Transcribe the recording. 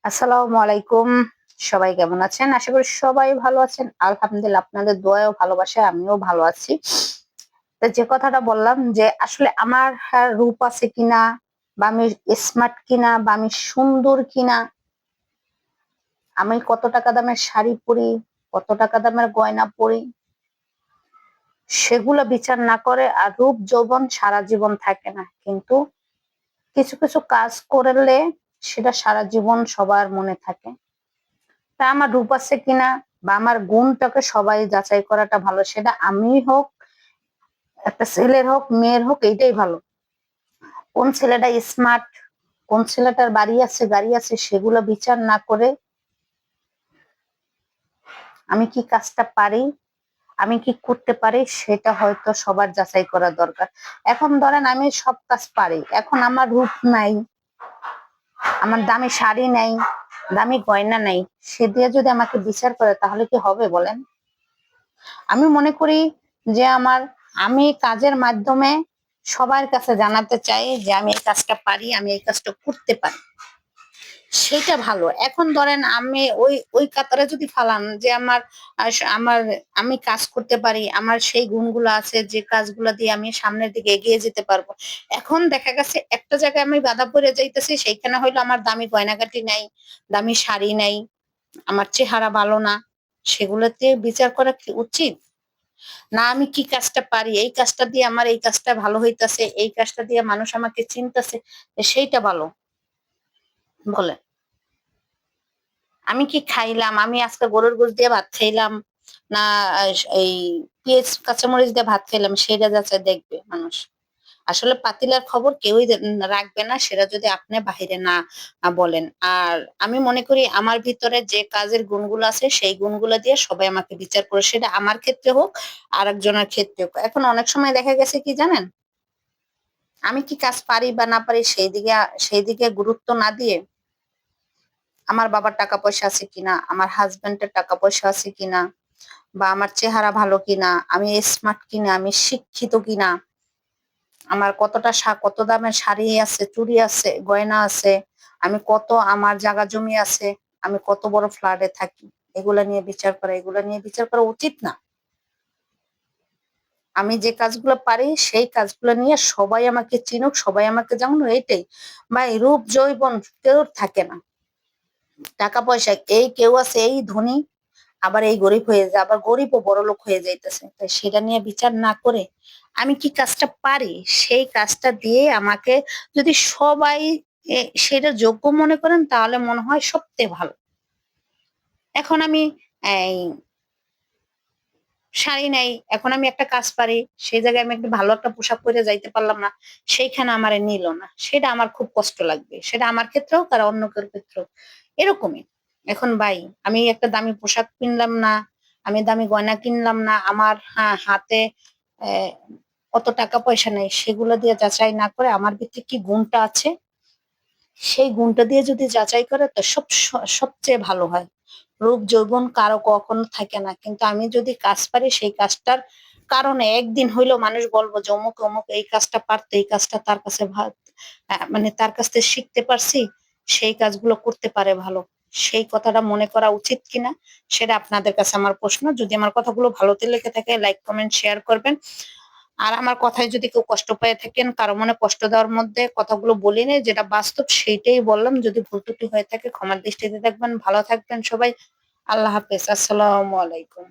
আসসালামু আলাইকুম। সবাই কেমন আছেন? আশা করি সবাই ভালো আছেন। আলহামদুলিল্লাহ আপনাদের দোয়ায় ও ভালোবাসায় আমিও ভালো আছি। তো যে কথাটা বললাম যে আসলে আমার রূপ আছে কিনা বা আমি স্মার্ট কিনা বা আমি সুন্দর কিনা, আমি কত টাকা দামের শাড়ি পরি, কত টাকা দামের গয়না পরি, সেগুলো বিচার না করে আর রূপ যৌবন সারা জীবন থাকে না। কিন্তু কিছু, কিছু কাজ করলে সেটা সারা জীবন সবার মনে থাকে। তা আমার রূপ আছে কিনা বা আমার গুণটাকে সবাই যাচাই করাটা ভালো। সেটা আমি হোক, একটা ছেলের হোক, মেয়ের হোক, এইটাই ভালো। কোন ছেলেটা স্মার্ট, কোন ছেলেটার বাড়ি আছে, গাড়ি আছে, সেগুলো বিচার না করে আমি কি কাজটা পারি, আমি কি করতে পারি, সেটা হয়তো সবার যাচাই করা দরকার। এখন ধরেন আমি সব কাজ পারি, এখন আমার রূপ নাই, আমার দামি শাড়ি নাই, দামি গয়না নাই, সে দিয়ে যদি আমাকে বিচার করে তাহলে কি হবে বলেন? আমি মনে করি যে আমি কাজের মাধ্যমে সবার কাছে জানাতে চাই যে আমি এই কাজটা পারি, আমি এই কাজটা করতে পারি, সেটা ভালো। এখন ধরেন আমি ওই ওই কাতারে যদি ফালান যে আমার আমি কাজ করতে পারি, আমার সেই গুণগুলো আছে যে কাজগুলো দিয়ে আমি সামনের দিকে এগিয়ে যেতে পারবো। এখন দেখা গেছে একটা জায়গায় আমি বাধা পড়ে যাইতেছি, সেইখানে হইলো আমার দামি গয়নাগাটি নাই, দামি শাড়ি নাই, আমার চেহারা ভালো না, সেগুলোতে বিচার করা কি উচিত? না আমি কি কাজটা পারি, এই কাজটা দিয়ে আমার এই কাজটা ভালো হইতাছে, এই কাজটা দিয়ে মানুষ আমাকে চিনতেছে, সেইটা ভালো বলেন। আমি কি খাইলাম, আমি আজকে গরুর গোশত দিয়ে ভাত খাইলাম না এই পেঁয়াজ কাঁচামরিচ দিয়ে ভাত খাইলাম, সেটা যাচাই দেখবে মানুষ। আসলে পাতিলার খবর কেউই রাখবে না সেটা যদি আপনি বাহিরে না বলেন। আর আমি মনে করি আমার ভিতরে যে কাজের গুণগুলো আছে সেই গুণগুলো দিয়ে সবাই আমাকে বিচার করে, সেটা আমার ক্ষেত্রে হোক আর একজনের ক্ষেত্রে হোক। এখন অনেক সময় দেখা গেছে কি জানেন, আমি কি কাজ পারি বা না পারি সেই দিকে গুরুত্ব না দিয়ে আমার বাবার টাকা পয়সা আছে কিনা, আমার হাজবেন্ডের টাকা পয়সা আছে কিনা, বা আমার চেহারা ভালো কিনা, আমি স্মার্ট কিনা, আমি শিক্ষিত কিনা, আমার কত দামের শাড়ি আছে, চুড়ি আছে, গয়না আছে, আমি কত আমার জায়গা জমি আছে, আমি কত বড় ফ্ল্যাটে থাকি, এগুলা নিয়ে বিচার করা উচিত না। আমি যে কাজগুলো পারি সেই কাজগুলো নিয়ে সবাই আমাকে চিনুক, সবাই আমাকে জানুক, এইটাই। ভাই রূপ যৌবন কেউ থাকে না, টাকা পয়সা কেউ আছে এই ধনী, আবার এই গরিব হয়ে যায়, আবার গরিব ও বড় লোক হয়ে যাইতেছে। তাই সেটা নিয়ে বিচার না করে আমি কি কাজটা পারি, সেই কাজটা দিয়ে আমাকে যদি সবাই সেটা যোগ্য মনে করেন তাহলে মনে হয় সবচেয়ে ভালো। এখন আমি এই শাড়ি নাই, এখন আমি একটা কাজ পারি, সেই জায়গায় আমি একটা ভালো একটা পোশাক পরে যাইতে পারলাম না, সেইখানে আমারে নিল না, সেটা আমার খুব কষ্ট লাগবে। সেটা আমার ক্ষেত্রে হোক আর অন্য কারোর ক্ষেত্রে হোক, এরকমই। এখন ভাই আমি একটা দামি পোশাক কিনলাম না, আমি দামি গয়না কিনলাম না, আমার হাতে আহ, অত টাকা পয়সা নেই, সেগুলো দিয়ে যাচাই না করে আমার ভিতরে কি গুণটা আছে সেই গুণটা দিয়ে যদি যাচাই করে তো সবচেয়ে ভালো হয়। রূপ যৌবন কারো কখনো থাকে না, কিন্তু আমি যদি কাজ পারি সেই কাজটার কারণে একদিন হইলেও মানুষ বলবো যে অমুক অমুক এই কাজটা পারতো, এই কাজটা তার কাছে মানে তার কাছ থেকে শিখতে পারছি, সেই কাজগুলো করতে পারে ভালো। সেই কথাটা মনে করা উচিত কিনা সেটা আপনাদের কাছে আমার প্রশ্ন। যদি আমার কথাগুলো ভালোতে লেগে থাকে লাইক কমেন্ট শেয়ার করবেন। আর আমার কথায় যদি কেউ কষ্ট পেয়ে থাকেন, কারো মনে কষ্ট দেওয়ার মধ্যে কথাগুলো বলি নাই, যেটা বাস্তব সেইটাই বললাম। যদি ভুল ত্রুটি হয়ে থাকে ক্ষমার দৃষ্টিতে দেখবেন। ভালো থাকবেন সবাই। আল্লাহ হাফেজ। আসসালামু আলাইকুম।